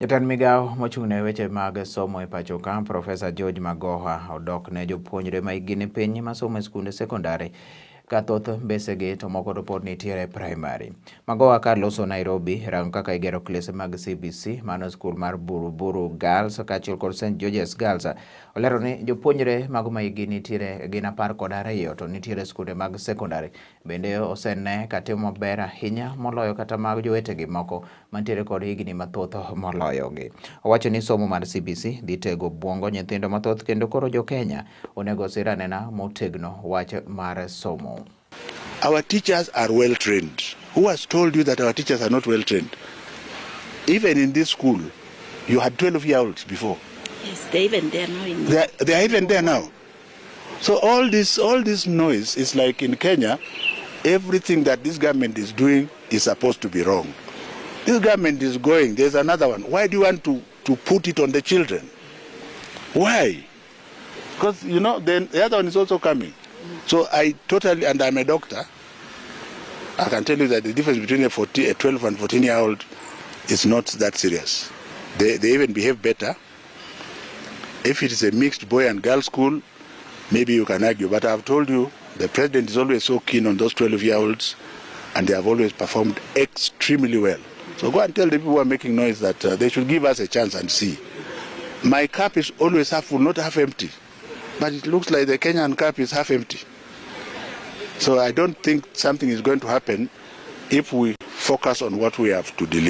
Jatend migao mochung'ne weche mag somo e pacho ka Profesa George Magoha odokne jopuonjre Mahikgi ni piny masomo e skunde sekondari ka thoth mbesegi to moko to pod nitiere primary. Magoha ka loso Nairobi rango kaka igero klese mag CBC mano skul mar Buruburu Girls kaachiel kod St. George's Girls. Olero ni jopuonjre mag Mahikgi nitiere gin 12 to nitiere skunde mag sekondari bende osene katimo maber ahinya moloyo kata mag jowetegi moko mantiere kod higni mathoth moloyogi. Owacho ni somo mar CBC dhi tego buongo nyithindo mathoth kendo koro jo Kenya onego sir anena motegno wach mar somo. Our teachers are well trained. Who has told you that our teachers are not well trained? Even in this school, you had 12-year-olds before. Yes, they're even there now. They are even there now. So all this noise is like in Kenya, everything that this government is doing is supposed to be wrong. This government is going, there's another one. Why do you want to put it on the children? Why? Because, you know, then the other one is also coming. So I totally, and I'm a doctor, I can tell you that the difference between a 12 and 14-year-old is not that serious. They even behave better. If it is a mixed boy and girl school, maybe you can argue. But I've told you, the president is always so keen on those 12-year-olds, and they have always performed extremely well. So go and tell the people who are making noise that they should give us a chance and see. My cup is always half full, not half empty. But it looks like the Kenyan cup is half empty. So I don't think something is going to happen if we focus on what we have to deliver.